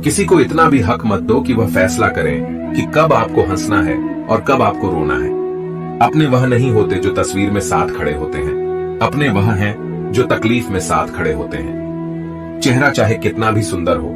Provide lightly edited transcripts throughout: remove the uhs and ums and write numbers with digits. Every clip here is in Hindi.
किसी को इतना भी हक मत दो कि वह फैसला करें कि कब आपको हंसना है और कब आपको रोना है। अपने वह नहीं होते जो तस्वीर में साथ खड़े होते हैं, अपने वह हैं जो तकलीफ में साथ खड़े होते हैं। चेहरा चाहे कितना भी सुंदर हो,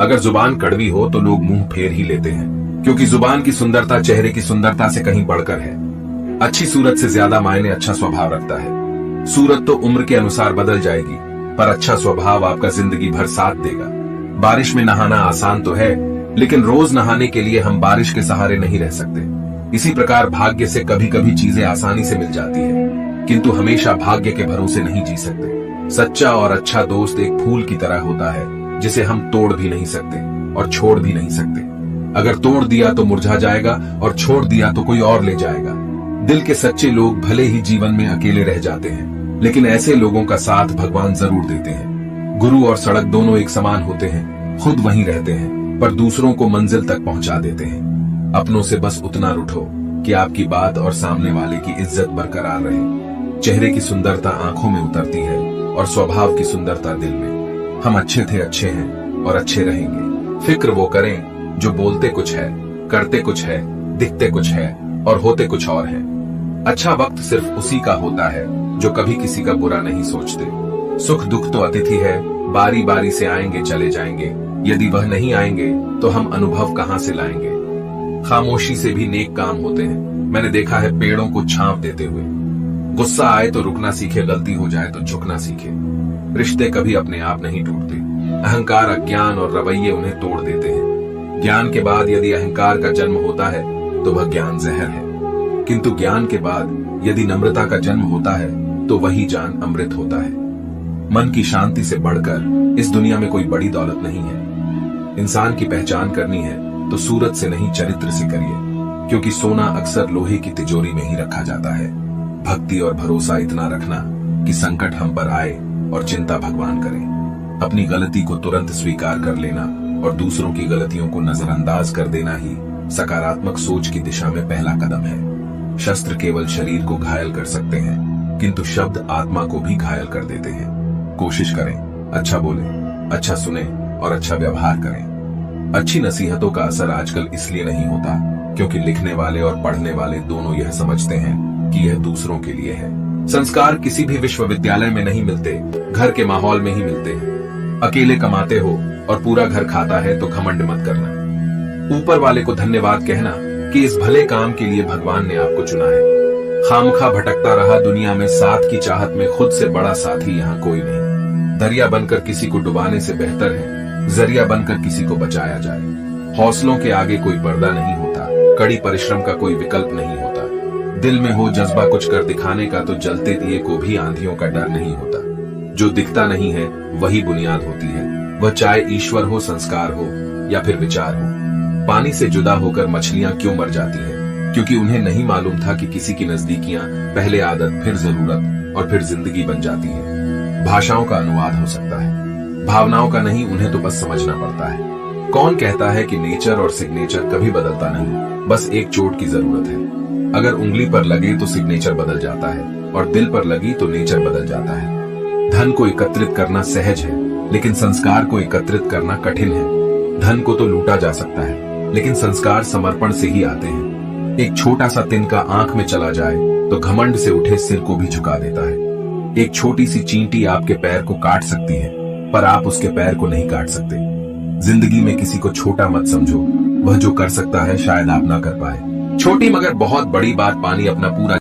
अगर जुबान कड़वी हो तो लोग मुंह फेर ही लेते हैं, क्योंकि जुबान की सुंदरता चेहरे की सुंदरता से कहीं बढ़कर है। अच्छी सूरत से ज्यादा मायने अच्छा स्वभाव रखता है। सूरत तो उम्र के अनुसार बदल जाएगी, पर अच्छा स्वभाव आपका जिंदगी भर साथ देगा। बारिश में नहाना आसान तो है, लेकिन रोज नहाने के लिए हम बारिश के सहारे नहीं रह सकते। इसी प्रकार भाग्य से कभी कभी चीजें आसानी से मिल जाती है, किंतु हमेशा भाग्य के भरोसे नहीं जी सकते। सच्चा और अच्छा दोस्त एक फूल की तरह होता है, जिसे हम तोड़ भी नहीं सकते और छोड़ भी नहीं सकते। अगर तोड़ दिया तो मुरझा जाएगा और छोड़ दिया तो कोई और ले जाएगा। दिल के सच्चे लोग भले ही जीवन में अकेले रह जाते हैं, लेकिन ऐसे लोगों का साथ भगवान जरूर देते हैं। गुरु और सड़क दोनों एक समान होते हैं, खुद वहीं रहते हैं पर दूसरों को मंजिल तक पहुंचा देते हैं। अपनों से बस उतना रूठो कि आपकी बात और सामने वाले की इज्जत बरकरार रहे। चेहरे की सुंदरता आंखों में उतरती है और स्वभाव की सुंदरता दिल में। हम अच्छे थे, अच्छे हैं और अच्छे रहेंगे। फिक्र वो करें जो बोलते कुछ है, करते कुछ है, दिखते कुछ है और होते कुछ और है। अच्छा वक्त सिर्फ उसी का होता है जो कभी किसी का बुरा नहीं सोचते। सुख दुख तो अतिथि है, बारी बारी से आएंगे चले जाएंगे। यदि वह नहीं आएंगे तो हम अनुभव कहां से लाएंगे। खामोशी से भी नेक काम होते हैं। मैंने देखा है पेड़ों को छांव देते हुए। गुस्सा आए तो रुकना सीखे, गलती हो जाए तो झुकना सीखे। रिश्ते कभी अपने आप नहीं टूटते। अहंकार, अज्ञान और रवैये उन्हें तोड़ देते हैं। ज्ञान के बाद यदि अहंकार का जन्म होता है तो वह ज्ञान जहर है, किंतु ज्ञान के बाद यदि नम्रता का जन्म होता है तो वही जान अमृत होता है। मन की शांति से बढ़कर इस दुनिया में कोई बड़ी दौलत नहीं है। इंसान की पहचान करनी है तो सूरत से नहीं चरित्र से करिए, क्योंकि सोना अक्सर लोहे की तिजोरी में ही रखा जाता है। भक्ति और भरोसा इतना रखना कि संकट हम पर आए और चिंता भगवान करे। अपनी गलती को तुरंत स्वीकार कर लेना और दूसरों की गलतियों को नजरअंदाज कर देना ही सकारात्मक सोच की दिशा में पहला कदम है। शस्त्र केवल शरीर को घायल कर सकते हैं, किंतु शब्द आत्मा को भी घायल कर देते हैं। कोशिश करें, अच्छा बोले, अच्छा सुने और अच्छा व्यवहार करें। अच्छी नसीहतों का असर आजकल इसलिए नहीं होता क्योंकि लिखने वाले और पढ़ने वाले दोनों यह समझते हैं कि यह दूसरों के लिए है। संस्कार किसी भी विश्वविद्यालय में नहीं मिलते, घर के माहौल में ही मिलते हैं। अकेले कमाते हो और पूरा घर खाता है तो घमंड मत करना। ऊपर वाले को धन्यवाद कहना कि इस भले काम के लिए भगवान ने आपको चुना है। खामखा भटकता रहा दुनिया में, साथ की चाहत में खुद से बड़ा साथी यहाँ कोई नहीं। दरिया बनकर किसी को डुबाने से बेहतर है जरिया बनकर किसी को बचाया जाए। हौसलों के आगे कोई पर्दा नहीं होता, कड़ी परिश्रम का कोई विकल्प नहीं होता। दिल में हो जज्बा कुछ कर दिखाने का तो जलते दिए को भी आंधियों का डर नहीं होता। जो दिखता नहीं है वही बुनियाद होती है, वह चाहे ईश्वर हो, संस्कार हो या फिर विचार हो। पानी से जुदा होकर मछलियां क्यों मर जाती हैं? क्योंकि उन्हें नहीं मालूम था कि किसी की नजदीकियां पहले आदत, फिर जरूरत और फिर जिंदगी बन जाती है। भाषाओं का अनुवाद हो सकता है, भावनाओं का नहीं, उन्हें तो बस समझना पड़ता है। कौन कहता है कि नेचर और सिग्नेचर कभी बदलता नहीं, बस एक चोट की जरूरत है। अगर उंगली पर लगे तो सिग्नेचर बदल जाता है और दिल पर लगी तो नेचर बदल जाता है। धन को एकत्रित करना सहज है, लेकिन संस्कार को एकत्रित करना कठिन है। धन को तो लूटा जा सकता है, लेकिन संस्कार समर्पण से ही आते हैं। एक छोटा सा तिनका आंख में चला जाए तो घमंड से उठे सिर को भी झुका देता है। एक छोटी सी चींटी आपके पैर को काट सकती है, पर आप उसके पैर को नहीं काट सकते। जिंदगी में किसी को छोटा मत समझो, वह जो कर सकता है शायद आप ना कर पाए। छोटी मगर बहुत बड़ी बात, पानी अपना पूरा